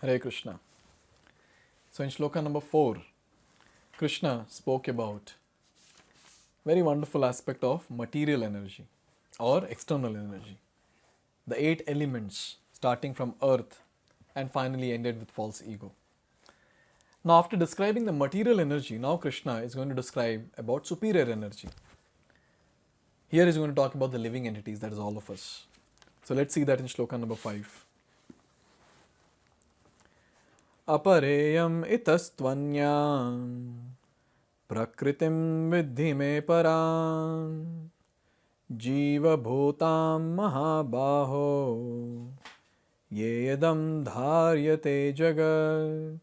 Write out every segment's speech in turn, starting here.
Hare Krishna. So in shloka number 4, Krishna spoke about very wonderful aspect of material energy or external energy. The 8 elements starting from earth and finally ended with false ego. Now after describing the material energy, now Krishna is going to describe about superior energy. Here he's going to talk about the living entities, that is all of us. So let's see that in shloka number 5. Apareyam itastvanyam prakritim vidhi me param jiva bhutam mahabaho yedam dharyate jagat.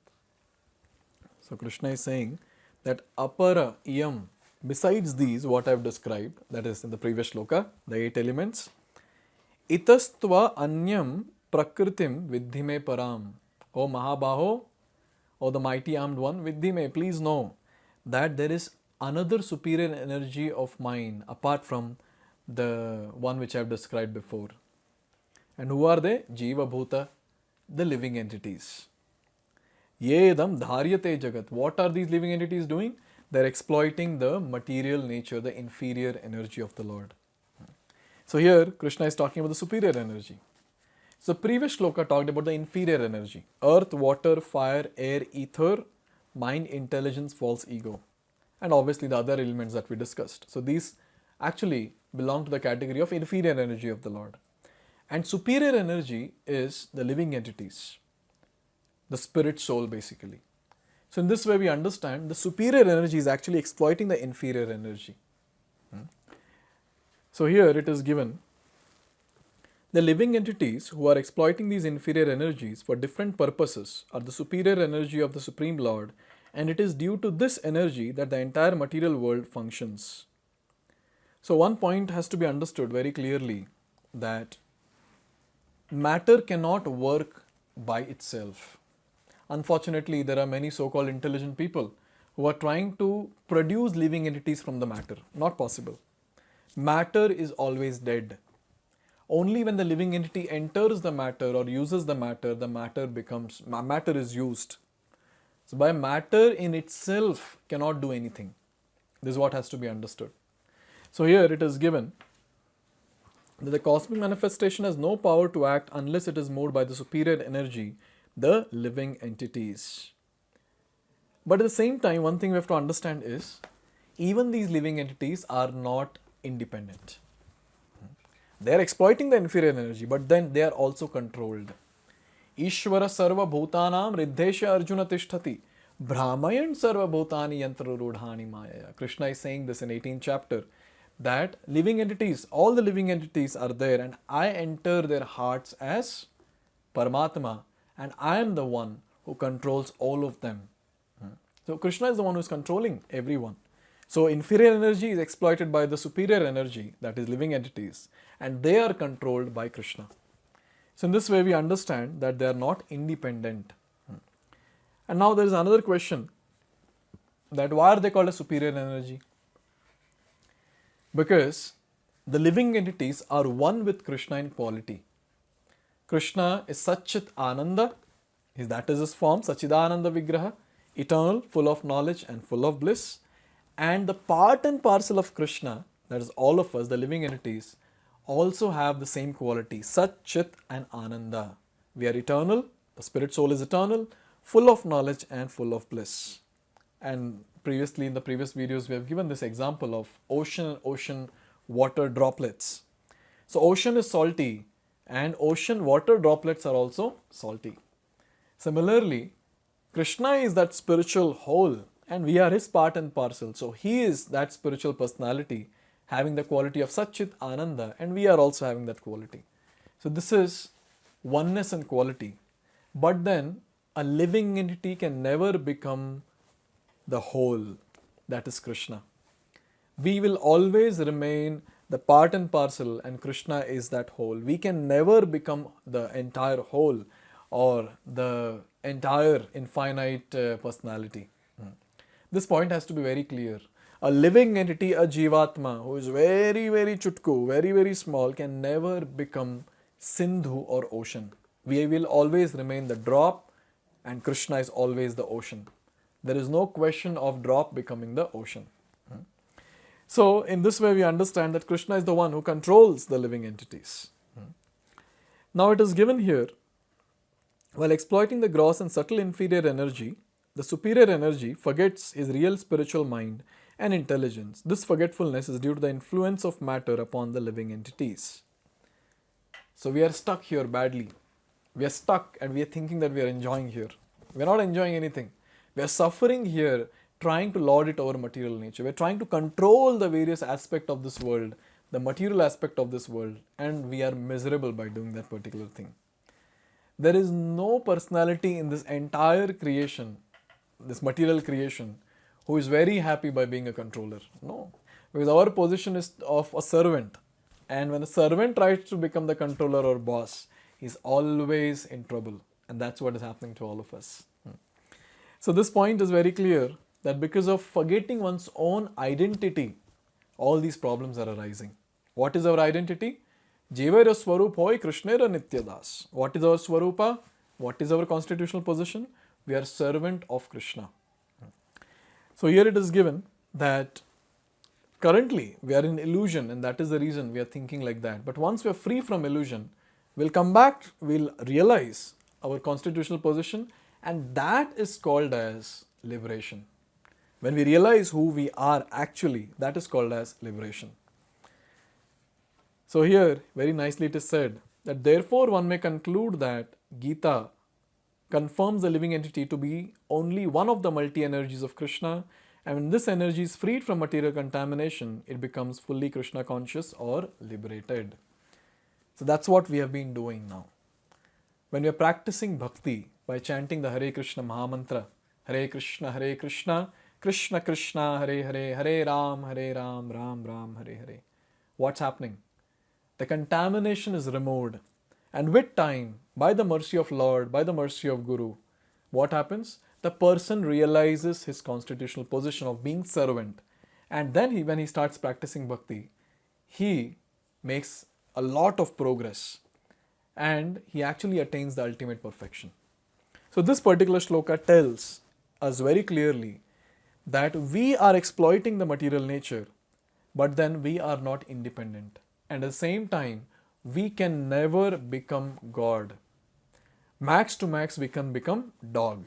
So Krishna is saying that apara yam, besides these what I have described, that is in the previous shloka, the 8 elements, itastva anyam prakritim vidhi me param. O Mahabaho, O the mighty armed one, vidhi me, please know that there is another superior energy of mine apart from the one which I have described before. And who are they? Jiva Bhuta, the living entities. Yedam dharyate jagat. What are these living entities doing? They are exploiting the material nature, the inferior energy of the Lord. So here Krishna is talking about the superior energy. So previous shloka talked about the inferior energy. Earth, water, fire, air, ether, mind, intelligence, false ego. And obviously the other elements that we discussed. So these actually belong to the category of inferior energy of the Lord. And superior energy is the living entities. The spirit soul basically. So in this way we understand the superior energy is actually exploiting the inferior energy. So here it is given, the living entities who are exploiting these inferior energies for different purposes are the superior energy of the Supreme Lord, and it is due to this energy that the entire material world functions. So one point has to be understood very clearly, that matter cannot work by itself. Unfortunately, there are many so-called intelligent people who are trying to produce living entities from the matter. Not possible. Matter is always dead. Only when the living entity enters the matter or uses the matter is used. So by matter in itself cannot do anything. This is what has to be understood. So here it is given that the cosmic manifestation has no power to act unless it is moved by the superior energy, the living entities. But at the same time, one thing we have to understand is, even these living entities are not independent. They are exploiting the inferior energy, but then they are also controlled. Ishvara sarva bhutanam riddhesha arjuna tishtati brahmayan sarva bhutani yantra rudhani mayaya. Krishna is saying this in 18th chapter, that living entities, all the living entities are there, and I enter their hearts as Paramatma, and I am the one who controls all of them. So Krishna is the one who is controlling everyone. So inferior energy is exploited by the superior energy, that is living entities, and they are controlled by Krishna. So in this way we understand that they are not independent. And now there is another question, that why are they called a superior energy? Because the living entities are one with Krishna in quality. Krishna is Satchit Ananda, that is his form, Sachidananda Vigraha, eternal, full of knowledge and full of bliss. And the part and parcel of Krishna, that is all of us, the living entities, also have the same quality, Sat, Chit and Ananda. We are eternal, the spirit soul is eternal, full of knowledge and full of bliss. And previously in the previous videos we have given this example of ocean and ocean water droplets. So ocean is salty and ocean water droplets are also salty. Similarly, Krishna is that spiritual whole and we are his part and parcel. So he is that spiritual personality having the quality of Satchit Ananda, and we are also having that quality. So this is oneness and quality. But then a living entity can never become the whole, that is Krishna. We will always remain the part and parcel, and Krishna is that whole. We can never become the entire whole or the entire infinite personality. This point has to be very clear. A living entity, a Jivatma, who is very, very chutku, very, very small, can never become Sindhu or ocean. We will always remain the drop and Krishna is always the ocean. There is no question of drop becoming the ocean. So, in this way, we understand that Krishna is the one who controls the living entities. Now, it is given here, while exploiting the gross and subtle inferior energy, the superior energy forgets his real spiritual mind and intelligence. This forgetfulness is due to the influence of matter upon the living entities. So, we are stuck here badly. We are stuck and we are thinking that we are enjoying here. We are not enjoying anything. We are suffering here, trying to lord it over material nature. We are trying to control the various aspects of this world, the material aspect of this world, and we are miserable by doing that particular thing. There is no personality in this entire creation, this material creation, who is very happy by being a controller. No, because our position is of a servant, and when a servant tries to become the controller or boss, he is always in trouble, and that's what is happening to all of us. So this point is very clear that because of forgetting one's own identity, all these problems are arising. What is our identity? Jivara Swarup hoy Krishnera Nityadas. What is our Swarupa? What is our constitutional position? We are servant of Krishna. So here it is given that currently we are in illusion, and that is the reason we are thinking like that. But once we are free from illusion, we'll come back, we'll realize our constitutional position, and that is called as liberation. When we realize who we are actually, that is called as liberation. So here, very nicely it is said that therefore one may conclude that Gita confirms the living entity to be only one of the multi-energies of Krishna, and when this energy is freed from material contamination, it becomes fully Krishna conscious or liberated. So that's what we have been doing now. When we are practicing bhakti by chanting the Hare Krishna Mahamantra, Hare Krishna, Krishna Krishna, Hare Hare, Hare Ram, Ram Ram, Hare Hare. What's happening? The contamination is removed, and with time, by the mercy of Lord, by the mercy of Guru, what happens? The person realizes his constitutional position of being servant, and then when he starts practicing bhakti, he makes a lot of progress and he actually attains the ultimate perfection. So this particular shloka tells us very clearly that we are exploiting the material nature, but then we are not independent. And at the same time, we can never become God. Max to max, we can become dog.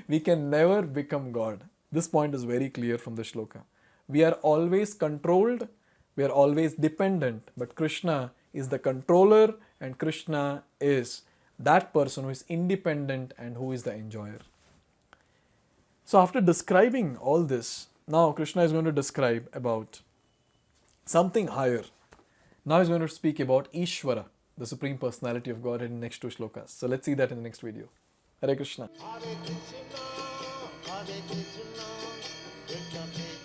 We can never become God. This point is very clear from the shloka. We are always controlled, we are always dependent, but Krishna is the controller, and Krishna is that person who is independent and who is the enjoyer. So after describing all this, now Krishna is going to describe about something higher. Now he's going to speak about Ishvara, the Supreme Personality of God, in the next two shlokas. So let's see that in the next video. Hare Krishna. Hare Krishna, Hare Krishna, Krishna Krishna.